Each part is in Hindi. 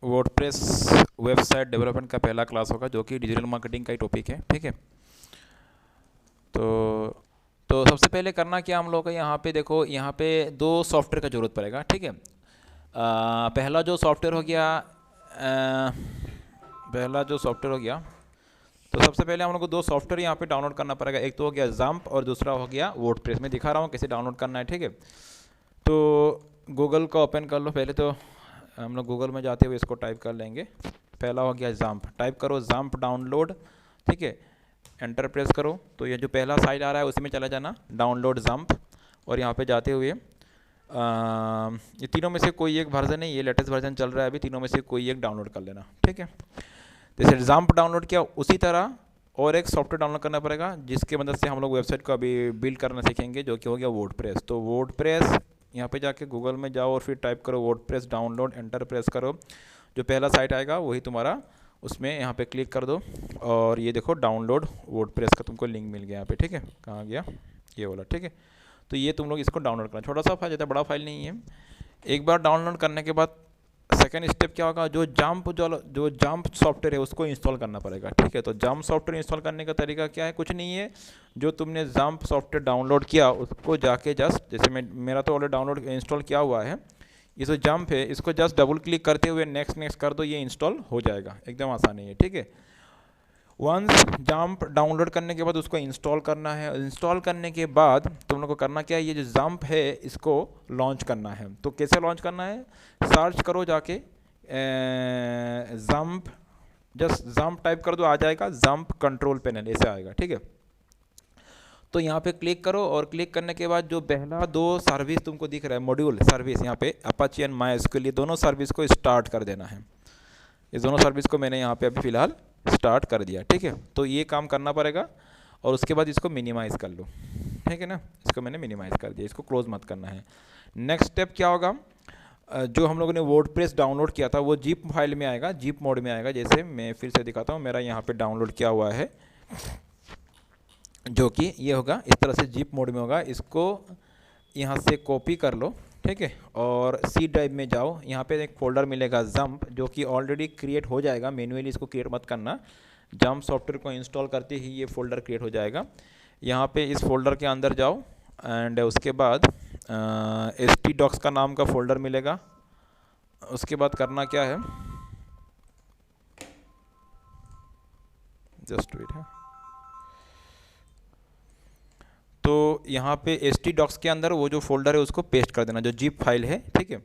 वर्डप्रेस वेबसाइट डेवलपमेंट का पहला क्लास होगा जो कि डिजिटल मार्केटिंग का ही टॉपिक है। ठीक है, तो सबसे पहले करना क्या हम लोग को, यहाँ पे देखो, यहाँ पे दो सॉफ्टवेयर का ज़रूरत पड़ेगा। ठीक है, पहला जो सॉफ्टवेयर हो गया, तो सबसे पहले हम लोग को दो सॉफ्टवेयर यहाँ पे डाउनलोड करना पड़ेगा। एक तो हो गया जंप और दूसरा हो गया वर्डप्रेस। मैं दिखा रहा हूँ कैसे डाउनलोड करना है। ठीक है, तो गूगल का ओपन कर लो। पहले तो हम लोग गूगल में जाते हुए इसको टाइप कर लेंगे। पहला हो गया जंप, टाइप करो जंप डाउनलोड। ठीक है, एंटर प्रेस करो तो ये जो पहला साइट आ रहा है उसी में चला जाना, डाउनलोड जंप। और यहाँ पे जाते हुए ये तीनों में से कोई एक वर्जन है, ये लेटेस्ट वर्जन चल रहा है अभी, तीनों में से कोई एक डाउनलोड कर लेना। ठीक है, जैसे जंप डाउनलोड किया उसी तरह और एक सॉफ्टवेयर डाउनलोड करना पड़ेगा जिसके मदद से हम लोग वेबसाइट को अभी बिल्ड करना सीखेंगे, जो कि हो गया वर्डप्रेस। तो वर्डप्रेस यहाँ पे जाके गूगल में जाओ और फिर टाइप करो वर्डप्रेस डाउनलोड, एंटर प्रेस करो। जो पहला साइट आएगा वही तुम्हारा, उसमें यहाँ पे क्लिक कर दो और ये देखो डाउनलोड वर्डप्रेस का तुमको लिंक मिल गया यहाँ पे। ठीक है, कहाँ गया ये वाला। ठीक है, तो ये तुम लोग इसको डाउनलोड करना, छोटा सा फाइल, ज़्यादा बड़ा फाइल नहीं है। एक बार डाउनलोड करने के बाद सेकेंड स्टेप क्या होगा, जो जंप सॉफ्टवेयर है उसको इंस्टॉल करना पड़ेगा। ठीक है, तो जंप सॉफ्टवेयर इंस्टॉल करने का तरीका क्या है, कुछ नहीं है, जो तुमने जंप सॉफ्टवेयर डाउनलोड किया उसको जाके जस्ट, जैसे मेरा तो ऑलरेडी डाउनलोड इंस्टॉल किया हुआ है, ये जो जंप है इसको जस्ट डबल क्लिक करते हुए नेक्स्ट कर दो, ये इंस्टॉल हो जाएगा। एकदम आसान है ये। ठीक है, वंस जंप डाउनलोड करने के बाद उसको इंस्टॉल करना है। इंस्टॉल करने के बाद तुम लोग को करना क्या है, ये जो जंप है इसको लॉन्च करना है। तो कैसे लॉन्च करना है, सर्च करो जाके जंप, जस्ट जंप टाइप कर दो, आ जाएगा जंप कंट्रोल पैनल, ऐसे आएगा। ठीक है, तो यहाँ पे क्लिक करो और क्लिक करने के बाद जो पहला दो सर्विस तुमको दिख रहा है, मॉड्यूल सर्विस, यहाँ पे अपाची एंड माइस्क्यूएल, ये दोनों सर्विस को स्टार्ट कर देना है। ये दोनों सर्विस को मैंने यहाँ पे अभी फ़िलहाल स्टार्ट कर दिया। ठीक है, तो ये काम करना पड़ेगा और उसके बाद इसको मिनिमाइज़ कर लो। ठीक है ना, इसको मैंने मिनिमाइज़ कर दिया, इसको क्लोज मत करना है। नेक्स्ट स्टेप क्या होगा, जो हम लोगों ने वर्डप्रेस डाउनलोड किया था वो जिप फाइल में आएगा, जिप मोड में आएगा। जैसे मैं फिर से दिखाता हूँ, मेरा यहाँ पे डाउनलोड किया हुआ है जो कि ये होगा, इस तरह से जिप मोड में होगा। इसको यहाँ से कॉपी कर लो। ठीक है, और सी ड्राइव में जाओ, यहाँ पे एक फ़ोल्डर मिलेगा जंप, जो कि ऑलरेडी क्रिएट हो जाएगा, मैन्युअली इसको क्रिएट मत करना। जंप सॉफ्टवेयर को इंस्टॉल करते ही ये फ़ोल्डर क्रिएट हो जाएगा। यहाँ पे इस फोल्डर के अंदर जाओ एंड उसके बाद htdocs का नाम का फ़ोल्डर मिलेगा। उसके बाद करना क्या है, जस्ट वेट है, तो यहाँ पे htdocs के अंदर वो जो फोल्डर है उसको पेस्ट कर देना, जो जिप फाइल है। ठीक है,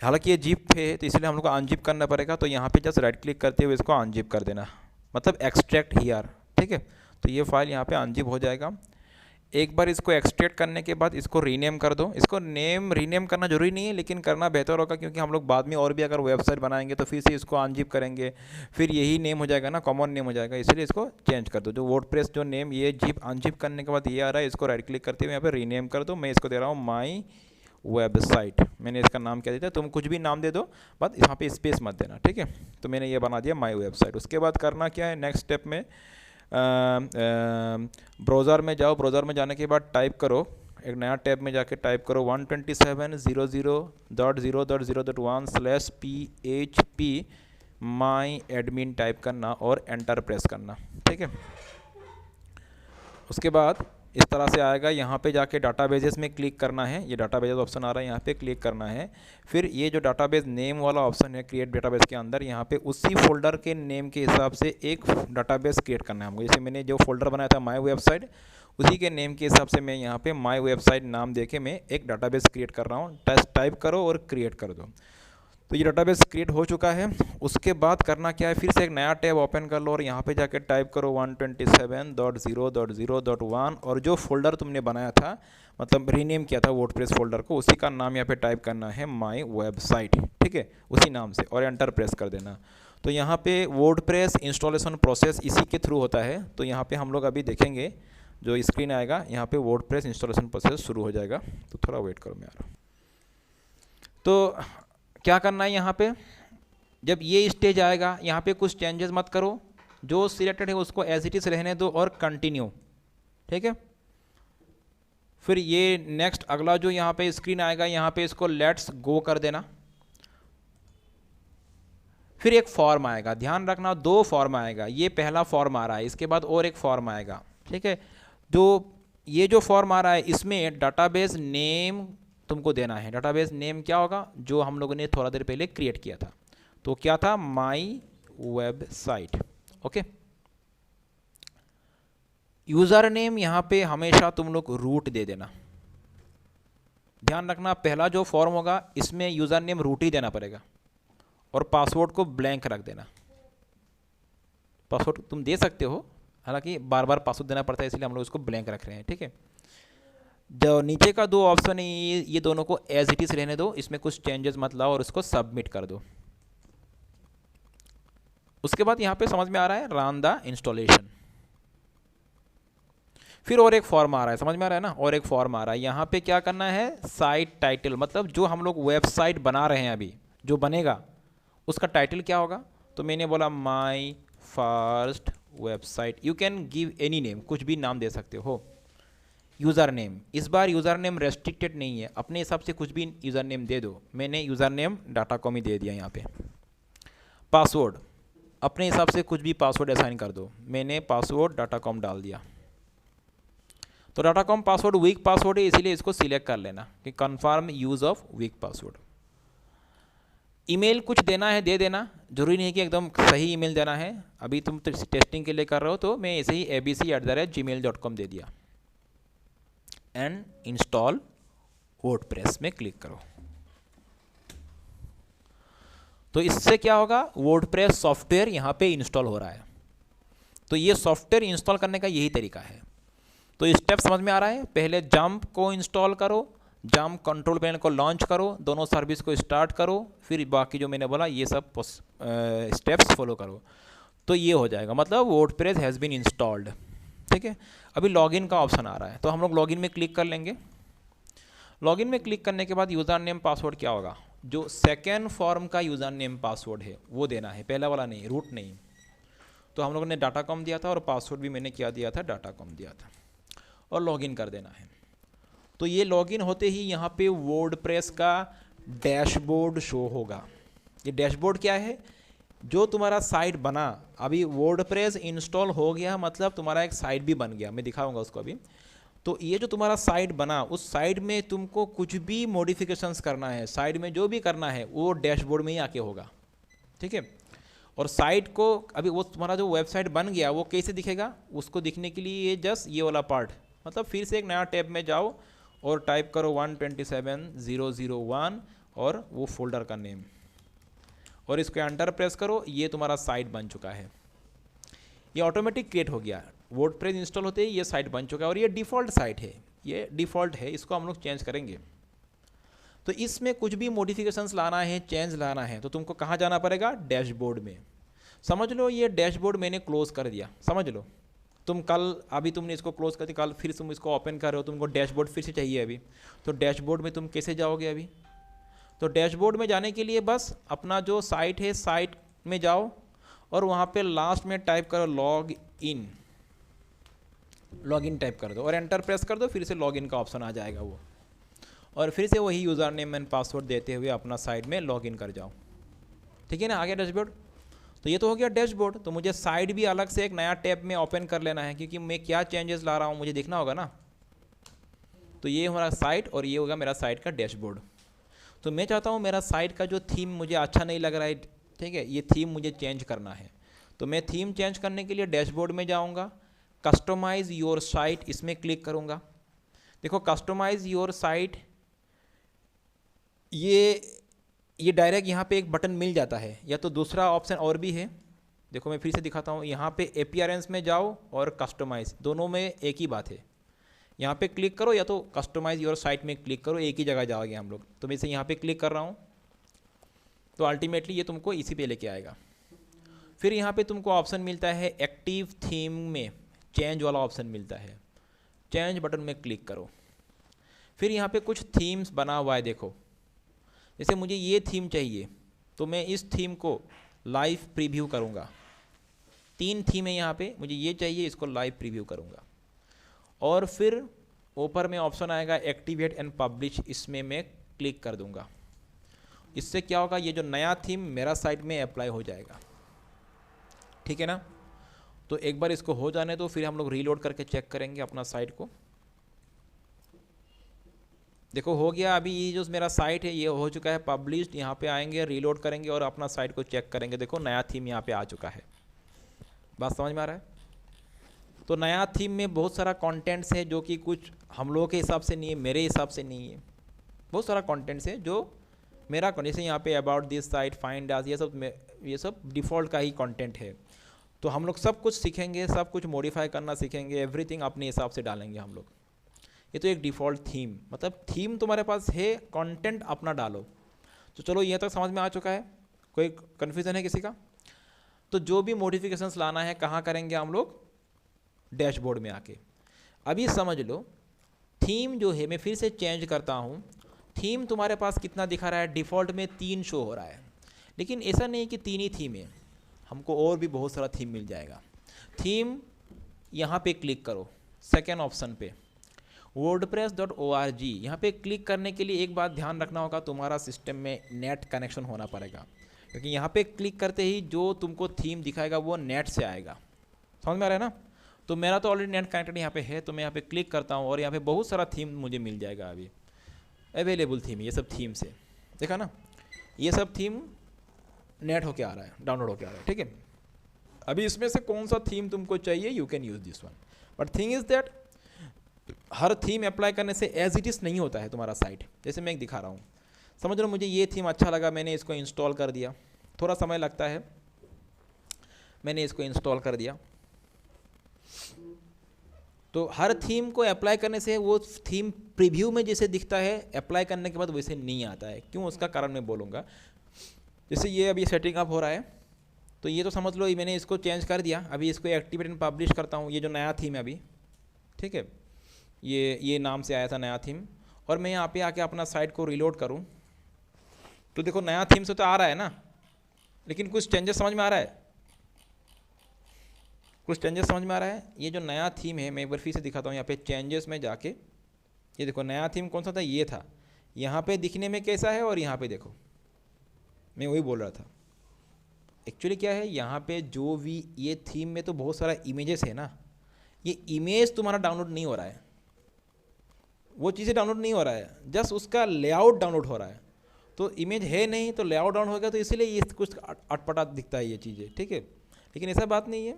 हालांकि ये जिप है तो इसलिए हम लोग को अनजिप करना पड़ेगा, तो यहाँ पे जस्ट राइट क्लिक करते हुए इसको अनजिप कर देना, मतलब एक्सट्रैक्ट हियर। ठीक है, तो ये फाइल यहाँ पे अनजिप हो जाएगा। एक बार इसको एक्सट्रैक्ट करने के बाद इसको रीनेम कर दो। इसको नेम रीनेम करना जरूरी नहीं है, लेकिन करना बेहतर होगा, क्योंकि हम लोग बाद में और भी अगर वेबसाइट बनाएंगे तो फिर से इसको अनजिप करेंगे, फिर यही नेम हो जाएगा ना, कॉमन नेम हो जाएगा, इसलिए इसको चेंज कर दो। जो वर्डप्रेस जो नेम ये जिप अनजिप करने के बाद ये आ रहा है, इसको राइट क्लिक करते हुए यहाँ पे रीनेम कर दो। मैं इसको दे रहा हूँ माई वेबसाइट, मैंने इसका नाम क्या दिया, तुम कुछ भी नाम दे दो, बस यहाँ पे स्पेस मत देना। ठीक है, तो मैंने ये बना दिया माई वेबसाइट। उसके बाद करना क्या है, नेक्स्ट स्टेप में ब्राउज़र में जाओ। ब्राउज़र में जाने के बाद टाइप करो, एक नया टैब में जाके टाइप करो 127.0.0.0.1/php माई एडमिन टाइप करना और एंटर प्रेस करना। ठीक है, उसके बाद इस तरह से आएगा। यहाँ पे जाके डाटाबेजेस में क्लिक करना है, ये डाटाबेजेस ऑप्शन आ रहा है, यहाँ पे क्लिक करना है। फिर ये जो डाटाबेस नेम वाला ऑप्शन है क्रिएट डाटाबेस के अंदर, यहाँ पे उसी फोल्डर के नेम के हिसाब से एक डाटाबेस क्रिएट करना है हमको। जैसे मैंने जो फोल्डर बनाया था माई वेबसाइट, उसी के नेम के हिसाब से मैं यहाँ पे माई वेबसाइट नाम देके मैं एक डाटाबेस क्रिएट कर रहा हूँ। टाइप करो और क्रिएट कर दो। तो ये डाटाबेस क्रिएट हो चुका है। उसके बाद करना क्या है, फिर से एक नया टैब ओपन कर लो और यहाँ पे जाके टाइप करो 127.0.0.1 और जो फोल्डर तुमने बनाया था, मतलब रीनेम किया था वर्डप्रेस फोल्डर को, उसी का नाम यहाँ पे टाइप करना है माई वेबसाइट। ठीक है, उसी नाम से, और एंटर प्रेस कर देना। तो यहाँ पे वर्डप्रेस इंस्टॉलेशन प्रोसेस इसी के थ्रू होता है। तो यहाँ पे हम लोग अभी देखेंगे, जो स्क्रीन आएगा यहाँ पे वर्डप्रेस इंस्टॉलेशन प्रोसेस शुरू हो जाएगा। तो थोड़ा वेट करो मैं आ रहा हूँ। तो क्या करना है, यहाँ पे जब ये स्टेज आएगा यहाँ पे कुछ चेंजेस मत करो, जो सिलेक्टेड है उसको एज इट इज रहने दो और कंटिन्यू। ठीक है, फिर ये नेक्स्ट अगला जो यहाँ पे स्क्रीन आएगा, यहाँ पे इसको लेट्स गो कर देना। फिर एक फॉर्म आएगा, ध्यान रखना 2 फॉर्म आएगा, ये पहला फॉर्म आ रहा है, इसके बाद और एक फॉर्म आएगा, ठीक है। ये जो फॉर्म आ रहा है इसमें डाटाबेस नेम तुमको देना है। डाटाबेस नेम क्या होगा, जो हम लोगों ने थोड़ा देर पहले क्रिएट किया था, तो क्या था, my website, okay. User name यहाँ पे हमेशा तुम लोग रूट दे देना, ध्यान रखना पहला जो फॉर्म होगा इसमें यूज़र नेम रूट ही देना पड़ेगा, और पासवर्ड को ब्लैंक रख देना। पासवर्ड तुम दे सकते हो, हालांकि बार बार पासवर्ड देना पड़ता है, इसलिए हम लोग इसको ब्लैंक रख रहे हैं, ठीक है। जो नीचे का 2 ऑप्शन है ये दोनों को एज इट इज रहने दो, इसमें कुछ चेंजेस मत लाओ और इसको सबमिट कर दो। उसके बाद यहाँ पे समझ में आ रहा है रन द इंस्टॉलेशन। फिर और एक फॉर्म आ रहा है, समझ में आ रहा है ना, और एक फॉर्म आ रहा है। यहाँ पे क्या करना है, साइट टाइटल, मतलब जो हम लोग वेबसाइट बना रहे हैं अभी, जो बनेगा उसका टाइटल क्या होगा। तो मैंने बोला my first website, you can give any name, कुछ भी नाम दे सकते हो। यूज़र नेम, इस बार यूज़र नेम रेस्ट्रिक्टेड नहीं है, अपने हिसाब से कुछ भी यूज़र नेम दे दो। मैंने यूज़र नेम डाटाकॉम ही दे दिया यहाँ पे। पासवर्ड, अपने हिसाब से कुछ भी पासवर्ड असाइन कर दो, मैंने पासवर्ड डाटाकॉम डाल दिया। तो डाटाकॉम पासवर्ड वीक पासवर्ड है, इसीलिए इसको सिलेक्ट कर लेना कि confirm use of week password. Email कुछ देना है दे देना, जरूरी नहीं कि एकदम सही ईमेल देना है, अभी तुम टेस्टिंग के लिए कर रहे हो, तो मैं ऐसे ही abc@gmail.com दे दिया। एंड इंस्टॉल वर्डप्रेस में क्लिक करो। तो इससे क्या होगा, वर्डप्रेस सॉफ्टवेयर यहाँ पे इंस्टॉल हो रहा है। तो ये सॉफ्टवेयर इंस्टॉल करने का यही तरीका है। तो स्टेप समझ में आ रहा है, पहले जंप को इंस्टॉल करो, जंप कंट्रोल पैनल को लॉन्च करो, दोनों सर्विस को स्टार्ट करो, फिर बाकी जो मैंने बोला ये सब स्टेप्स फॉलो करो, तो ये हो जाएगा, मतलब वर्डप्रेस हैज़ बीन इंस्टॉल्ड, ठीक है। अभी लॉगिन का ऑप्शन आ रहा है, तो हम लोग लॉगिन में क्लिक कर लेंगे। लॉगिन में क्लिक करने के बाद यूज़र नेम पासवर्ड क्या होगा, जो सेकेंड फॉर्म का यूज़र नेम पासवर्ड है वो देना है, पहला वाला नहीं, रूट नहीं। तो हम लोगों ने डाटाकॉम दिया था और पासवर्ड भी मैंने क्या दिया था, डाटाकॉम दिया था, और लॉगिन कर देना है। तो ये लॉगिन होते ही यहाँ पे वर्डप्रेस का डैशबोर्ड शो होगा। ये डैशबोर्ड क्या है, जो तुम्हारा साइट बना, अभी वर्डप्रेस इंस्टॉल हो गया, मतलब तुम्हारा एक साइट भी बन गया, मैं दिखाऊंगा उसको अभी। तो ये जो तुम्हारा साइट बना, उस साइट में तुमको कुछ भी मॉडिफिकेशंस करना है, साइट में जो भी करना है वो डैशबोर्ड में ही आके होगा, ठीक है। और साइट को अभी वो तुम्हारा जो वेबसाइट बन गया वो कैसे दिखेगा, उसको दिखने के लिए ये जस्ट ये वाला पार्ट, मतलब फिर से एक नया टैब में जाओ और टाइप करो 127.0.0.1 और वो फोल्डर का नेम, और इसको एंटर प्रेस करो, ये तुम्हारा साइट बन चुका है। ये ऑटोमेटिक क्रिएट हो गया, वर्डप्रेस इंस्टॉल होते ही ये साइट बन चुका है, और ये डिफ़ॉल्ट साइट है, ये डिफ़ॉल्ट है, इसको हम लोग चेंज करेंगे। तो इसमें कुछ भी मॉडिफिकेशंस लाना है, चेंज लाना है, तो तुमको कहाँ जाना पड़ेगा, डैशबोर्ड में। समझ लो ये डैशबोर्ड मैंने क्लोज कर दिया, समझ लो तुम कल, अभी तुमने इसको क्लोज कर दिया, कल फिर तुम इसको ओपन कर रहे हो, तुमको डैशबोर्ड फिर से चाहिए अभी, तो डैशबोर्ड में तुम कैसे जाओगे अभी। तो डैशबोर्ड में जाने के लिए बस अपना जो साइट है, साइट में जाओ और वहाँ पे लास्ट में टाइप करो लॉग इन टाइप कर दो और एंटर प्रेस कर दो, फिर से लॉगिन का ऑप्शन आ जाएगा वो, और फिर से वही यूज़र नेम एंड पासवर्ड देते हुए अपना साइट में लॉगिन कर जाओ, ठीक है ना। आ गया डैशबोर्ड। तो ये तो हो गया डैशबोर्ड। तो मुझे साइट भी अलग से एक नया टैब में ओपन कर लेना है, क्योंकि मैं क्या चेंजेस ला रहा हूँ मुझे देखना होगा ना। तो ये हमारा साइट और ये होगा मेरा साइट का डैशबोर्ड। तो मैं चाहता हूँ मेरा साइट का जो थीम मुझे अच्छा नहीं लग रहा है, ठीक है, ये थीम मुझे चेंज करना है। तो मैं थीम चेंज करने के लिए डैशबोर्ड में जाऊँगा, कस्टमाइज़ योर साइट, इसमें क्लिक करूँगा। देखो कस्टमाइज़ योर साइट, ये डायरेक्ट यहाँ पे एक बटन मिल जाता है, या तो दूसरा ऑप्शन और भी है। देखो मैं फिर से दिखाता हूँ, यहाँ पे अपीयरेंस में जाओ और कस्टमाइज़, दोनों में एक ही बात है। यहाँ पे क्लिक करो या तो कस्टमाइज़ योर साइट में क्लिक करो, एक ही जगह जाओगे हम लोग। तो मैं इसे यहाँ पे क्लिक कर रहा हूँ, तो अल्टीमेटली ये तुमको इसी पे लेके आएगा। फिर यहाँ पे तुमको ऑप्शन मिलता है एक्टिव थीम में चेंज वाला ऑप्शन मिलता है, चेंज बटन में क्लिक करो। फिर यहाँ पे कुछ थीम्स बना हुआ है, देखो जैसे मुझे ये थीम चाहिए तो मैं इस थीम को लाइव प्रीव्यू करूँगा। 3 थीम है यहाँ पे, मुझे ये चाहिए, इसको लाइव प्रीव्यू करूँगा। और फिर ऊपर में ऑप्शन आएगा एक्टिवेट एंड पब्लिश, इसमें मैं क्लिक कर दूँगा। इससे क्या होगा, ये जो नया थीम मेरा साइट में अप्लाई हो जाएगा, ठीक है ना। तो एक बार इसको हो जाने दो, फिर हम लोग रीलोड करके चेक करेंगे अपना साइट को। देखो हो गया, अभी ये जो मेरा साइट है ये हो चुका है पब्लिश्ड। यहाँ पे आएंगे, रीलोड करेंगे और अपना साइट को चेक करेंगे। देखो नया थीम यहाँ पे आ चुका है। बात समझ में आ रहा है। तो नया थीम में बहुत सारा कंटेंट्स है जो कि कुछ हम लोगों के हिसाब से नहीं है, मेरे हिसाब से नहीं है। बहुत सारा कंटेंट्स है जो मेरा, जैसे यहाँ पे about this site, find us, ये सब डिफ़ॉल्ट का ही कंटेंट है। तो हम लोग सब कुछ सीखेंगे, सब कुछ मॉडिफाई करना सीखेंगे, एवरीथिंग अपने हिसाब से डालेंगे हम लोग। ये तो एक डिफ़ॉल्ट थीम, मतलब थीम तुम्हारे पास है, कंटेंट अपना डालो। तो चलो ये तक समझ में आ चुका है। कोई कन्फ्यूज़न है किसी का? तो जो भी मॉडिफिकेशंस लाना है कहाँ करेंगे हम लोग? डैशबोर्ड में आके। अभी समझ लो थीम जो है, मैं फिर से चेंज करता हूँ। थीम तुम्हारे पास कितना दिखा रहा है? डिफ़ॉल्ट में 3 शो हो रहा है, लेकिन ऐसा नहीं कि 3 ही थीम है, हमको और भी बहुत सारा थीम मिल जाएगा। थीम यहाँ पे क्लिक करो, सेकेंड ऑप्शन पे wordpress.org। यहाँ पे क्लिक करने के लिए एक बात ध्यान रखना होगा, तुम्हारा सिस्टम में नेट कनेक्शन होना पड़ेगा, क्योंकि यहाँ पे क्लिक करते ही जो तुमको थीम दिखाएगा वो नेट से आएगा। समझ में आ रहा है ना? तो मेरा तो ऑलरेडी नेट कनेक्टेड यहाँ पे है, तो मैं यहाँ पे क्लिक करता हूँ और यहाँ पे बहुत सारा थीम मुझे मिल जाएगा। अभी अवेलेबल थीम, ये सब थीम से देखा ना, ये सब थीम नेट होके आ रहा है, डाउनलोड होके आ रहा है, ठीक है। अभी इसमें से कौन सा थीम तुमको चाहिए, you can use this one. But thing is that her theme apply करने से एज इट इज़ नहीं होता है तुम्हारा साइट। जैसे मैं एक दिखा रहा हूँ, समझ लो मुझे ये थीम अच्छा लगा, मैंने इसको इंस्टॉल कर दिया, थोड़ा समय लगता है, मैंने इसको इंस्टॉल कर दिया। तो हर थीम को अप्लाई करने से वो थीम प्रीव्यू में जैसे दिखता है, अप्लाई करने के बाद वैसे नहीं आता है। क्यों? उसका कारण मैं बोलूँगा। जैसे ये अभी सेटिंग अप हो रहा है, तो ये तो समझ लो मैंने इसको चेंज कर दिया। अभी इसको एक्टिवेट एंड पब्लिश करता हूँ, ये जो नया थीम है अभी, ठीक है, ये नाम से आया था नया थीम, और मैं यहाँ पे आके अपना साइट को रीलोड करूँ तो देखो नया थीम से तो आ रहा है ना, लेकिन कुछ चेंजेस समझ में आ रहा है, कुछ चेंजेस समझ में आ रहा है। ये जो नया थीम है, मैं एक बार फिर से दिखाता हूँ, यहाँ पे चेंजेस में जाके ये देखो नया थीम कौन सा था, ये था। यहाँ पे दिखने में कैसा है और यहाँ पे देखो, मैं वही बोल रहा था। एक्चुअली क्या है, यहाँ पे जो भी ये थीम में तो बहुत सारा इमेजेस है ना, ये इमेज तुम्हारा डाउनलोड नहीं हो रहा है, वो चीज़ें डाउनलोड नहीं हो रहा है, जस्ट उसका लेआउट डाउनलोड हो रहा है। तो इमेज है नहीं तो लेआउट डाउन हो गया, तो इसलिए ये कुछ अटपटा दिखता है ये चीज़ें, ठीक है। लेकिन ऐसा बात नहीं है,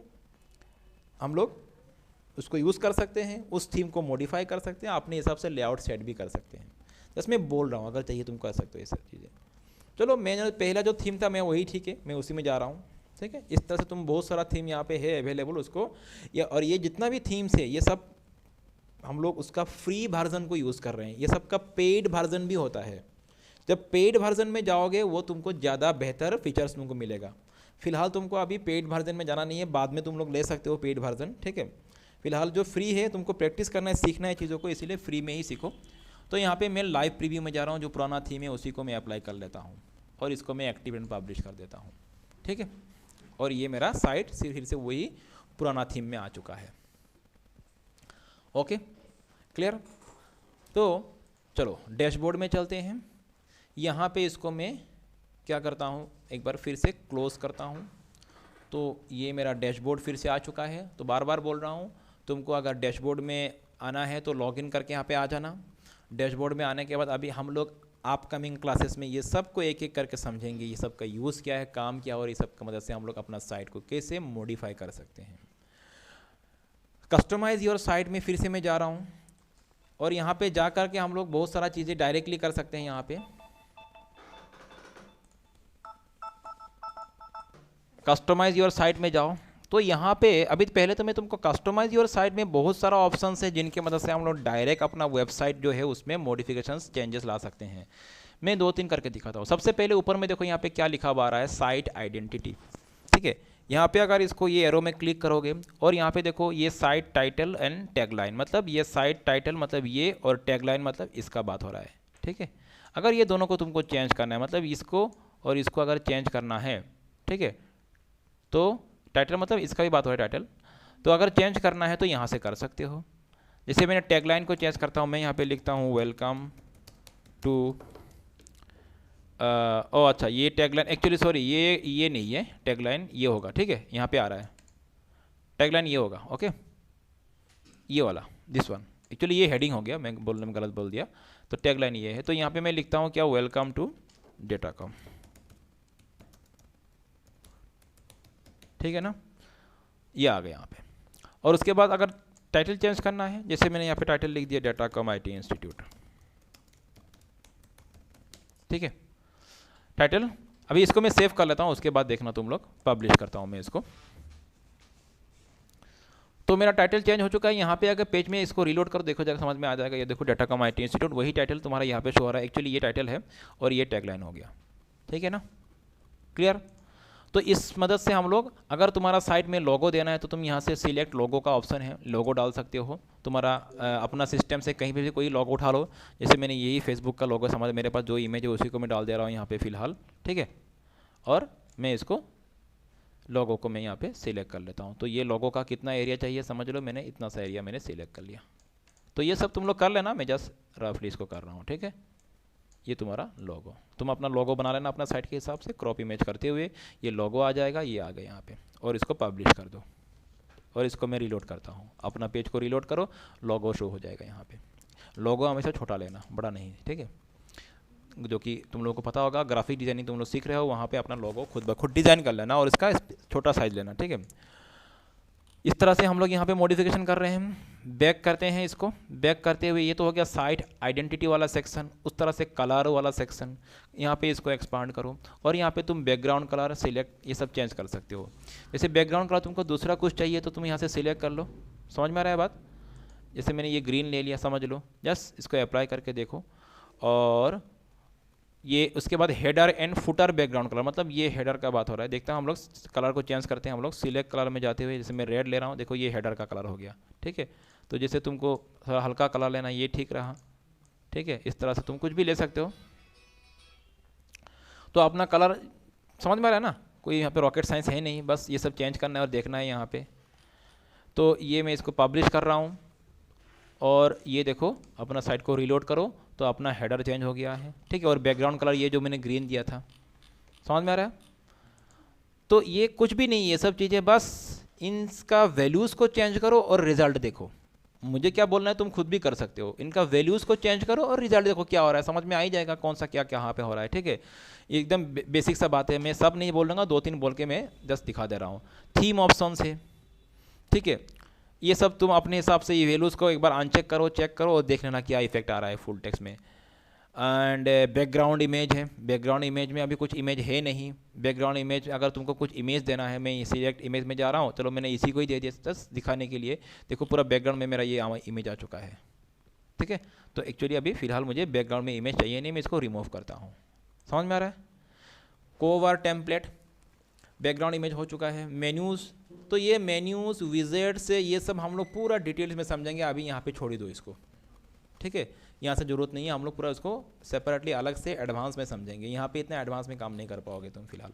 हम लोग उसको यूज़ कर सकते हैं, उस थीम को मॉडिफाई कर सकते हैं, अपने हिसाब से लेआउट सेट भी कर सकते हैं। जैसे मैं बोल रहा हूँ, अगर चाहिए तुम कर सकते हो ये सब चीज़ें। चलो मैं पहला जो थीम था मैं वही, ठीक है, मैं उसी में जा रहा हूँ, ठीक है। इस तरह से तुम बहुत सारा थीम यहाँ पे है अवेलेबल, उसको और ये जितना भी थीम्स है ये सब हम लोग उसका फ्री वर्जन को यूज़ कर रहे हैं। ये सब का पेड वर्जन भी होता है। जब पेड वर्जन में जाओगे वो तुमको ज़्यादा बेहतर फीचर्स तुमको मिलेगा। फिलहाल तुमको अभी पेड वर्जन में जाना नहीं है, बाद में तुम लोग ले सकते हो पेड वर्जन, ठीक है। फिलहाल जो फ्री है तुमको प्रैक्टिस करना है, सीखना है चीज़ों को, इसीलिए फ्री में ही सीखो। तो यहाँ पे मैं लाइव प्रीव्यू में जा रहा हूँ, जो पुराना थीम है उसी को मैं अप्लाई कर लेता हूँ और इसको मैं एक्टिव एंड पब्लिश कर देता हूँ, ठीक है। और ये मेरा साइट फिर से वही पुराना थीम में आ चुका है। Okay, clear. तो चलो डैशबोर्ड में चलते हैं। यहाँ पे इसको मैं क्या करता हूँ, एक बार फिर से क्लोज़ करता हूँ। तो ये मेरा डैशबोर्ड फिर से आ चुका है। तो बार बार बोल रहा हूँ, तुमको अगर डैशबोर्ड में आना है तो लॉगिन करके यहाँ पे आ जाना। डैशबोर्ड में आने के बाद अभी हम लोग अपकमिंग क्लासेस में ये सब को एक एक करके समझेंगे, ये सब का यूज़ क्या है, काम क्या, और ये सब की मदद से हम लोग अपना साइट को कैसे मॉडिफाई कर सकते हैं। कस्टमाइज़ योर साइट में फिर से मैं जा रहा हूँ और यहाँ पे जा कर के हम लोग बहुत सारा चीज़ें डायरेक्टली कर सकते हैं। यहाँ पे कस्टमाइज़ योर साइट में जाओ, तो यहाँ पे अभी पहले तो मैं तुमको कस्टमाइज़ योर साइट में बहुत सारा ऑप्शंस है जिनके मदद से हम लोग डायरेक्ट अपना वेबसाइट जो है उसमें मॉडिफिकेशंस चेंजेस ला सकते हैं। मैं 2-3 करके दिखाता हूँ। सबसे पहले ऊपर में देखो यहाँ पे क्या लिखा हुआ आ रहा है, साइट आइडेंटिटी, ठीक है। यहाँ पे अगर इसको ये एरो में क्लिक करोगे और यहाँ पे देखो ये साइट टाइटल एंड टैगलाइन, मतलब ये साइट टाइटल मतलब ये और टैगलाइन मतलब इसका बात हो रहा है, ठीक है। अगर ये दोनों को तुमको चेंज करना है, मतलब इसको और इसको अगर चेंज करना है, ठीक है, तो टाइटल मतलब इसका भी बात हो रहा है टाइटल, तो अगर चेंज करना है तो यहाँ से कर सकते हो। जैसे मैंने टैगलाइन को चेंज करता हूँ, मैं यहाँ पे लिखता हूँ वेलकम टू ओ अच्छा, ये टैगलाइन एक्चुअली, सॉरी, ये नहीं है टैगलाइन, ये होगा, ठीक है, यहाँ पे आ रहा है टैगलाइन, ये होगा, ओके, ये वाला, दिस वन। एक्चुअली ये हेडिंग हो गया, मैं बोलने में गलत बोल दिया, तो टैगलाइन ये है। तो यहाँ पे मैं लिखता हूँ क्या, वेलकम टू डेटाकॉम, ठीक है ना, ये आ गया यहाँ पे। और उसके बाद अगर टाइटल चेंज करना है, जैसे मैंने यहाँ पे टाइटल लिख दिया डेटाकॉम IT इंस्टीट्यूट, ठीक है, टाइटल। अभी इसको मैं सेव कर लेता हूँ, उसके बाद देखना तुम लोग, पब्लिश करता हूँ मैं इसको। तो मेरा टाइटल चेंज हो चुका है। यहाँ पे अगर पेज में इसको रीलोड करो, देखो जरा समझ में आ जाएगा। ये देखो डेटाकॉम IT इंस्टीट्यूट, वही टाइटल तुम्हारा यहाँ पे शो हो रहा है। एक्चुअली ये टाइटल है और ये टैगलाइन हो गया, ठीक है ना, क्लियर। तो इस मदद से हम लोग, अगर तुम्हारा साइट में लोगो देना है तो तुम यहाँ से सिलेक्ट लोगो का ऑप्शन है, लोगो डाल सकते हो। तुम्हारा अपना सिस्टम से कहीं भी कोई लोगो उठा लो, जैसे मैंने यही फेसबुक का लोगो समझ, मेरे पास जो इमेज है उसी को मैं डाल दे रहा हूँ यहाँ पे फ़िलहाल, ठीक है। और मैं इसको लोगो को मैं यहाँ पे सिलेक्ट कर लेता हूँ। तो ये लोगो का कितना एरिया चाहिए समझ लो, मैंने इतना सा एरिया मैंने सिलेक्ट कर लिया। तो ये सब तुम लोग कर लेना, मैं जस्ट रफली इसको कर रहा हूँ, ठीक है। ये तुम्हारा लोगो, तुम अपना लोगो बना लेना अपना साइट के हिसाब से, क्रॉप इमेज करते हुए ये लोगो आ जाएगा, ये आ गया यहाँ पे। और इसको पब्लिश कर दो, और इसको मैं रीलोड करता हूँ, अपना पेज को रीलोड करो, लोगो शो हो जाएगा यहाँ पे। लोगो हमेशा छोटा लेना, बड़ा नहीं, ठीक है। जो कि तुम लोगों को पता होगा, ग्राफिक डिज़ाइनिंग तुम लोग सीख रहे हो, वहाँ पे अपना लोगो खुद ब खुद डिज़ाइन कर लेना और इसका छोटा साइज लेना, ठीक है। इस तरह से हम लोग यहाँ पे मॉडिफिकेशन कर रहे हैं। बैक करते हैं इसको, बैक करते हुए ये तो हो गया साइट आइडेंटिटी वाला सेक्शन। उस तरह से कलर वाला सेक्शन, यहाँ पे इसको एक्सपांड करो और यहाँ पे तुम बैकग्राउंड कलर सिलेक्ट, ये सब चेंज कर सकते हो। जैसे बैकग्राउंड कलर तुमको दूसरा कुछ चाहिए तो तुम यहाँ से सिलेक्ट कर लो, समझ में आ रहा है बात। जैसे मैंने ये ग्रीन ले लिया, समझ लो, जस्ट इसको अप्लाई करके देखो। और ये उसके बाद header and footer background colour, मतलब ये हेडर का बात हो रहा है। देखते हैं हम लोग कलर को चेंज करते हैं, हम लोग सिलेक्ट कलर में जाते हुए, जैसे मैं रेड ले रहा हूँ, देखो ये हेडर का कलर हो गया, ठीक है। तो जैसे तुमको थोड़ा हल्का कलर लेना, ये ठीक रहा, ठीक है। इस तरह से तुम कुछ भी ले सकते हो। तो अपना कलर समझ में आ रहा है ना, कोई यहाँ पे रॉकेट साइंस है नहीं, बस ये सब चेंज करना है और देखना है यहाँ पे। तो ये मैं इसको पब्लिश कर रहा हूँ और ये देखो अपना साइट को रीलोड करो तो अपना हेडर चेंज हो गया है, ठीक है। और बैकग्राउंड कलर ये जो मैंने ग्रीन दिया था, समझ में आ रहा है। तो ये कुछ भी नहीं, ये सब चीज़ें बस इनका वैल्यूज़ को चेंज करो और रिजल्ट देखो। मुझे क्या बोलना है तुम खुद भी कर सकते हो, इनका वैल्यूज़ को चेंज करो और रिजल्ट देखो क्या हो रहा है, समझ में आ ही जाएगा कौन सा क्या कहाँ पे हो रहा है, ठीक है। एकदम बेसिक सा बात है, मैं सब नहीं बोलूँगा, 2-3 बोल के मैं जस्ट दिखा दे रहा हूँ। थीम ऑप्शन है, ठीक है। ये सब तुम अपने हिसाब से ये वैल्यूज़ को एक बार अनचेक करो, चेक करो और देख लेना क्या इफेक्ट आ रहा है फुल टेक्स्ट में। एंड बैकग्राउंड इमेज है, बैकग्राउंड इमेज में अभी कुछ इमेज है नहीं। बैकग्राउंड इमेज अगर तुमको कुछ इमेज देना है, मैं सिलेक्ट इमेज में जा रहा हूँ, चलो मैंने इसी को ही दे दिया बस दिखाने के लिए। देखो पूरा बैकग्राउंड में मेरा ये इमेज आ चुका है, ठीक है। तो एक्चुअली अभी फ़िलहाल मुझे बैकग्राउंड में इमेज चाहिए नहीं, मैं इसको रिमूव करता हूँ, समझ में आ रहा है। कोवर टेम्पलेट बैकग्राउंड इमेज हो चुका है। मेन्यूज़, तो ये मेन्यूज़ विजेट से ये सब हम लोग पूरा डिटेल्स में समझेंगे, अभी यहाँ पे छोड़ ही दो इसको, ठीक है। यहाँ से ज़रूरत नहीं है, हम लोग पूरा इसको सेपरेटली अलग से एडवांस में समझेंगे। यहाँ पे इतना एडवांस में काम नहीं कर पाओगे तुम फिलहाल।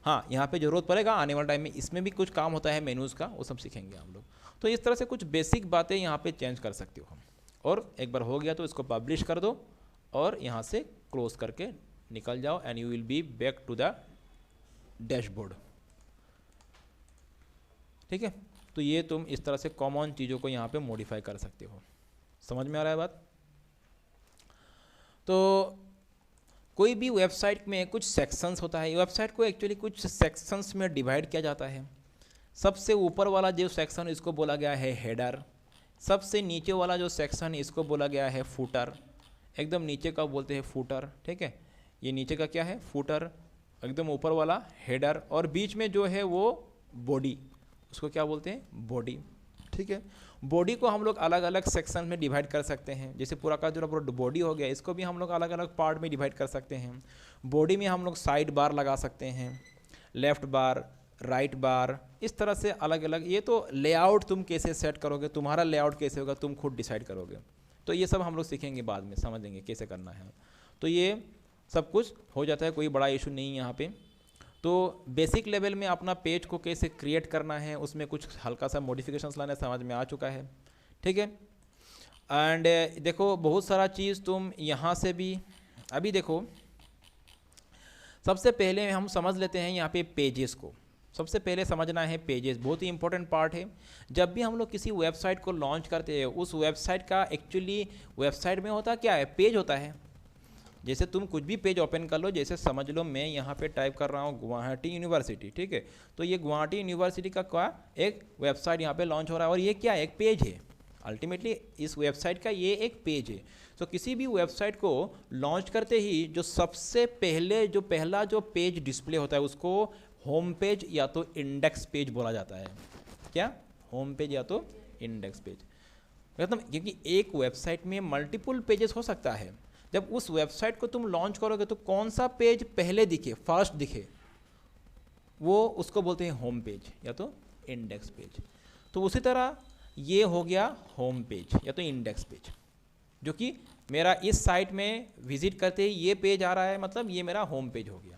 हाँ, यहाँ पे ज़रूरत पड़ेगा आने वाले टाइम में, इसमें भी कुछ काम होता है मेन्यूज़ का, वो सब सीखेंगे हम लोग। तो इस तरह से कुछ बेसिक बातें यहाँ पे चेंज कर सकते हो हम। और एक बार हो गया तो इसको पब्लिश कर दो और यहाँ से क्लोज करके निकल जाओ and you will be back to the dashboard, ठीक है। तो ये तुम इस तरह से कॉमन चीज़ों को यहाँ पे मॉडिफाई कर सकते हो, समझ में आ रहा है बात। तो कोई भी वेबसाइट में कुछ सेक्शंस होता है, वेबसाइट को एक्चुअली कुछ सेक्शंस में डिवाइड किया जाता है। सबसे ऊपर वाला जो सेक्शन इसको बोला गया है हेडर, सबसे नीचे वाला जो सेक्शन इसको बोला गया है फुटर, एकदम नीचे का बोलते हैं फुटर, ठीक है। ये नीचे का क्या है, फुटर, एकदम ऊपर वाला हेडर, और बीच में जो है वो बॉडी, उसको क्या बोलते हैं, बॉडी, ठीक है। बॉडी को हम लोग अलग अलग सेक्शन में डिवाइड कर सकते हैं। जैसे पूरा का जो पूरा बॉडी हो गया, इसको भी हम लोग अलग अलग पार्ट में डिवाइड कर सकते हैं। बॉडी में हम लोग साइड बार लगा सकते हैं, लेफ्ट बार, राइट बार, इस तरह से अलग अलग। ये तो लेआउट तुम कैसे सेट करोगे, तुम्हारा लेआउट कैसे होगा तुम खुद डिसाइड करोगे। तो ये सब हम लोग सीखेंगे बाद में, समझेंगे कैसे करना है। तो ये सब कुछ हो जाता है, कोई बड़ा इशू नहीं है यहाँ पे। तो बेसिक लेवल में अपना पेज को कैसे क्रिएट करना है, उसमें कुछ हल्का सा मॉडिफिकेशंस लाना समझ में आ चुका है, ठीक है। एंड देखो बहुत सारा चीज़ तुम यहाँ से भी, अभी देखो सबसे पहले हम समझ लेते हैं यहाँ पे पेजेस को। सबसे पहले समझना है पेजेस, बहुत ही इंपॉर्टेंट पार्ट है। जब भी हम लोग किसी वेबसाइट को लॉन्च करते हैं, उस वेबसाइट का एक्चुअली वेबसाइट में होता क्या है, पेज होता है। जैसे तुम कुछ भी पेज ओपन कर लो, जैसे समझ लो मैं यहाँ पे टाइप कर रहा हूँ गुवाहाटी यूनिवर्सिटी, ठीक है, तो ये गुवाहाटी यूनिवर्सिटी का क्या एक वेबसाइट यहाँ पे लॉन्च हो रहा है, और ये क्या एक पेज है। अल्टीमेटली इस वेबसाइट का ये एक पेज है। तो किसी भी वेबसाइट को लॉन्च करते ही जो सबसे पहले जो पहला जो पेज डिस्प्ले होता है उसको होम पेज या तो इंडेक्स पेज बोला जाता है। क्या, होम पेज या तो इंडेक्स पेज। मतलब क्योंकि एक वेबसाइट में मल्टीपल पेजेस हो सकता है, जब उस वेबसाइट को तुम लॉन्च करोगे तो कौन सा पेज पहले दिखे, फर्स्ट दिखे, वो उसको बोलते हैं होम पेज या तो इंडेक्स पेज। तो उसी तरह ये हो गया होम पेज या तो इंडेक्स पेज, जो कि मेरा इस साइट में विजिट करते ही ये पेज आ रहा है, मतलब ये मेरा होम पेज हो गया।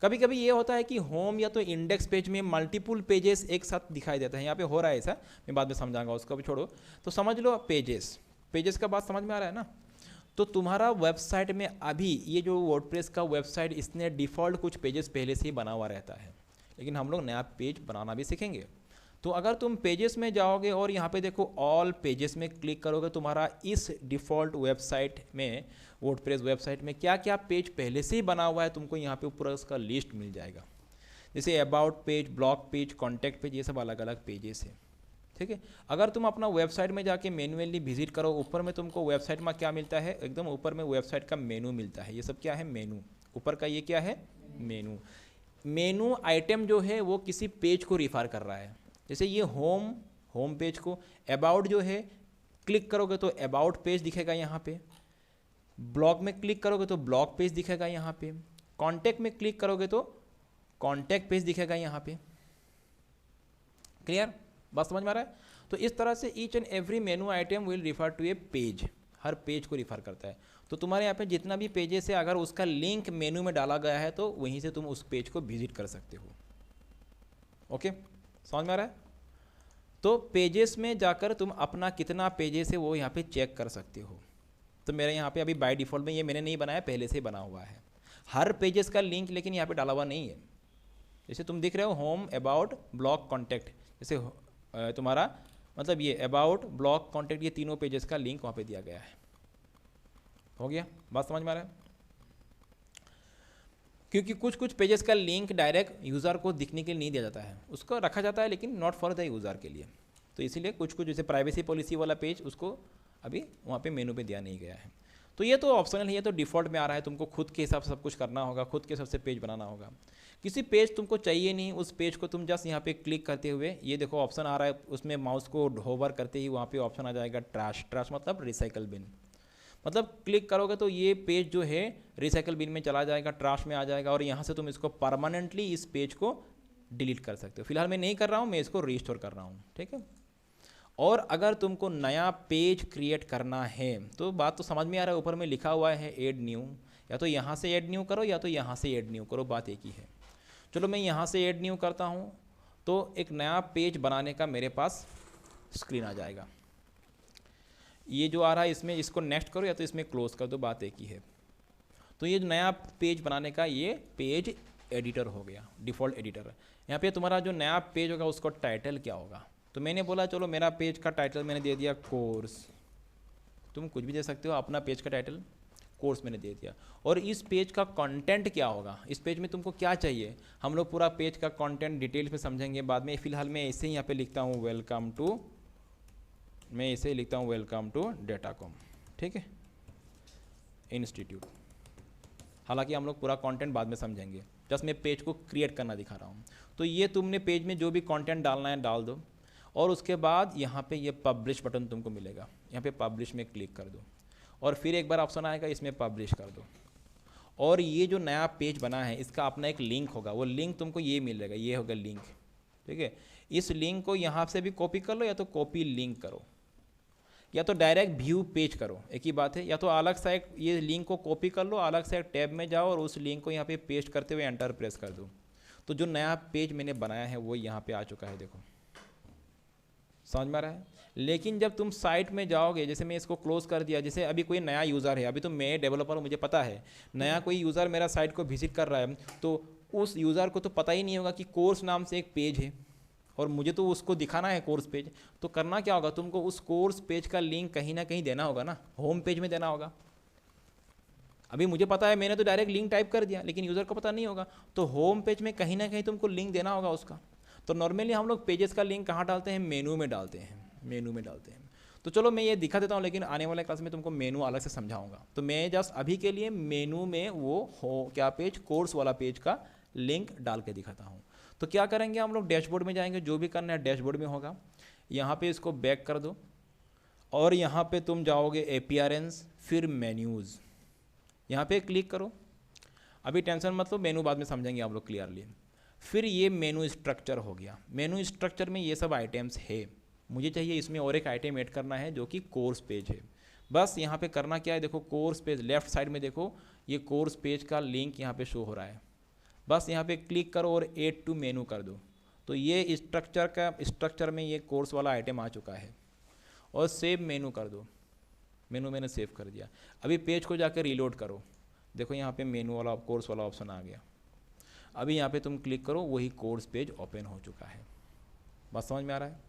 कभी कभी ये होता है कि होम या तो इंडेक्स पेज में मल्टीपल पेजेस एक साथ दिखाई देता है, यहाँ पे हो रहा है ऐसा, मैं बाद में समझाऊंगा, उसको भी छोड़ो। तो समझ लो पेजेस, पेजेस का बात समझ में आ रहा है ना। तो तुम्हारा वेबसाइट में अभी ये जो वर्डप्रेस का वेबसाइट, इसने डिफ़ॉल्ट कुछ पेजेस पहले से ही बना हुआ रहता है, लेकिन हम लोग नया पेज बनाना भी सीखेंगे। तो अगर तुम पेजेस में जाओगे और यहाँ पे देखो ऑल पेजेस में क्लिक करोगे, तुम्हारा इस डिफ़ॉल्ट वेबसाइट में, वर्डप्रेस वेबसाइट में क्या क्या पेज पहले से ही बना हुआ है, तुमको यहाँ पे ऊपर उसका लिस्ट मिल जाएगा। जैसे about page, blog page, contact page, ये सब अलग अलग पेजेस हैं, ठीक है। अगर तुम अपना वेबसाइट में जाके मैन्युअली विजिट करो, ऊपर में तुमको वेबसाइट में क्या मिलता है, एकदम ऊपर में वेबसाइट का मेनू मिलता है। ये सब क्या है, मेनू, ऊपर का ये क्या है, मेनू। मेनू आइटम जो है वो किसी पेज को रिफर कर रहा है। जैसे ये होम पेज को, अबाउट जो है क्लिक करोगे तो अबाउट पेज दिखेगा यहाँ पे, ब्लॉग में क्लिक करोगे तो ब्लॉग पेज दिखेगा यहाँ पे, कॉन्टैक्ट में क्लिक करोगे तो कॉन्टैक्ट पेज दिखेगा यहाँ पे। क्लियर, बात समझ में आ रहा है। तो इस तरह से each and every menu item will refer to a page, हर पेज को रिफर करता है। तो तुम्हारे यहाँ पे जितना भी पेजेस है, अगर उसका लिंक मेनू में डाला गया है तो वहीं से तुम उस पेज को विजिट कर सकते हो। ओके, समझ में आ रहा है। तो पेजेस में जाकर तुम अपना कितना पेजेस है वो यहाँ पे चेक कर सकते हो। तो मेरे यहाँ पे अभी बाय डिफ़ॉल्ट में ये मैंने नहीं बनाया, पहले से बना हुआ है हर पेजेस का लिंक, लेकिन यहाँ पे डाला हुआ नहीं है। जैसे तुम दिख रहे हो होम, अबाउट, ब्लॉग, कॉन्टैक्ट, जैसे तुम्हारा मतलब ये अबाउट, ब्लॉग, कॉन्टैक्ट, ये तीनों पेजेस का लिंक वहाँ पे दिया गया है। हो गया, बात समझ में आ रहा है। क्योंकि कुछ कुछ पेजेस का लिंक डायरेक्ट यूज़र को दिखने के लिए नहीं दिया जाता है, उसको रखा जाता है लेकिन नॉट फॉर द यूज़र के लिए। तो इसीलिए कुछ कुछ जैसे प्राइवेसी पॉलिसी वाला पेज, उसको अभी वहाँ पे मेनू पे दिया नहीं गया है। तो ये तो ऑप्शनल है, ये तो डिफ़ॉल्ट में आ रहा है, तुमको खुद के हिसाब से सब कुछ करना होगा, खुद के हिसाब से पेज बनाना होगा। किसी पेज तुमको चाहिए नहीं, उस पेज को तुम जस्ट यहाँ पे क्लिक करते हुए, ये देखो ऑप्शन आ रहा है, उसमें माउस को होवर करते ही वहाँ पे ऑप्शन आ जाएगा ट्रैश। ट्रैश मतलब रिसाइकल बिन, मतलब क्लिक करोगे तो ये पेज जो है रिसाइकल बिन में चला जाएगा, ट्रैश में आ जाएगा, और यहाँ से तुम इसको परमानेंटली इस पेज को डिलीट कर सकते हो। फिलहाल मैं नहीं कर रहा हूँ, मैं इसको रिस्टोर कर रहा हूँ, ठीक है। और अगर तुमको नया पेज क्रिएट करना है तो बात तो समझ में आ रहा है, ऊपर में लिखा हुआ है ऐड न्यू, या तो यहाँ से ऐड न्यू करो या तो यहाँ से ऐड न्यू करो, बात एक ही है। चलो मैं यहाँ से ऐड न्यू करता हूँ, तो एक नया पेज बनाने का मेरे पास स्क्रीन आ जाएगा। ये जो आ रहा है इसमें, इसको नेक्स्ट करो या तो इसमें क्लोज कर दो, बात एक ही है। तो ये नया पेज बनाने का ये पेज एडिटर हो गया, डिफ़ॉल्ट एडिटर। यहाँ पे तुम्हारा जो नया पेज होगा उसको टाइटल क्या होगा, तो मैंने बोला चलो मेरा पेज का टाइटल मैंने दे दिया कोर्स। तुम कुछ भी दे सकते हो, अपना पेज का टाइटल कोर्स मैंने दे दिया। और इस पेज का कंटेंट क्या होगा, इस पेज में तुमको क्या चाहिए, हम लोग पूरा पेज का कंटेंट डिटेल्स में समझेंगे बाद में। फिलहाल मैं ऐसे ही यहाँ पे लिखता हूँ वेलकम टू, मैं ऐसे ही लिखता हूँ वेलकम टू डेटाकॉम, ठीक है, इंस्टीट्यूट। हालांकि हम लोग पूरा कंटेंट बाद में समझेंगे, जस्ट मैं पेज को क्रिएट करना दिखा रहा हूँ। तो ये तुमने पेज में जो भी कंटेंट डालना है डाल दो, और उसके बाद यहाँ पे ये पब्लिश बटन तुमको मिलेगा, यहाँ पे पब्लिश में क्लिक कर दो, और फिर एक बार ऑप्शन आएगा इसमें पब्लिश कर दो। और ये जो नया पेज बना है इसका अपना एक लिंक होगा, वो लिंक तुमको ये मिलेगा, ये होगा लिंक, ठीक है। इस लिंक को यहाँ से भी कॉपी कर लो, या तो कॉपी लिंक करो, या तो डायरेक्ट व्यू पेज करो, एक ही बात है। या तो अलग सा एक ये लिंक को कॉपी कर लो, अलग से एक टैब में जाओ और उस लिंक को यहाँ पे पेस्ट करते हुए एंटर प्रेस कर दो। तो जो नया पेज मैंने बनाया है वो यहाँ पे आ चुका है, देखो समझ में आ रहा है। लेकिन जब तुम साइट में जाओगे, जैसे मैं इसको क्लोज कर दिया, जैसे अभी कोई नया यूज़र है, अभी तो मैं डेवलपर हूँ, मुझे पता है, नया कोई यूज़र मेरा साइट को विजिट कर रहा है, तो उस यूज़र को तो पता ही नहीं होगा कि कोर्स नाम से एक पेज है, और मुझे तो उसको दिखाना है कोर्स पेज। तो करना क्या होगा, तुमको उस कोर्स पेज का लिंक कहीं ना कहीं देना होगा ना, होम पेज में देना होगा। अभी मुझे पता है, मैंने तो डायरेक्ट लिंक टाइप कर दिया, लेकिन यूज़र को पता नहीं होगा, तो होम पेज में कहीं ना कहीं तुमको लिंक देना होगा उसका। तो नॉर्मली हम लोग पेजेस का लिंक कहाँ डालते हैं, मेनू में डालते हैं, मेनू में डालते हैं। तो चलो मैं ये दिखा देता हूँ, लेकिन आने वाले क्लास में तुमको मेनू अलग से समझाऊंगा। तो मैं जस्ट अभी के लिए मेनू में वो हो क्या पेज, कोर्स वाला पेज का लिंक डाल के दिखाता हूँ। तो क्या करेंगे हम लोग, डैशबोर्ड में जाएंगे, जो भी करना है डैशबोर्ड में होगा। यहाँ पे इसको बैक कर दो, और यहाँ पे तुम जाओगे अपीयरेंस, फिर मेन्यूज़, यहाँ पे क्लिक करो। अभी टेंशन मत लो, मेनू बाद में समझेंगे आप लोग क्लियरली। फिर ये मेनू स्ट्रक्चर हो गया, मेनू स्ट्रक्चर में ये सब आइटम्स है। मुझे चाहिए इसमें और एक आइटम ऐड करना है जो कि कोर्स पेज है। बस यहाँ पे करना क्या है, देखो कोर्स पेज लेफ्ट साइड में देखो, ये कोर्स पेज का लिंक यहाँ पे शो हो रहा है। बस यहाँ पे क्लिक करो और ऐड टू मेनू कर दो। तो ये स्ट्रक्चर में ये कोर्स वाला आइटम आ चुका है, और सेव मेनू कर दो। मेनू मैंने सेव कर दिया। अभी पेज को जाकर रीलोड करो, देखो यहाँ पे मेनू वाला कोर्स वाला ऑप्शन आ गया। अभी यहाँ पे तुम क्लिक करो, वही कोर्स पेज ओपन हो चुका है। बात समझ में आ रहा है।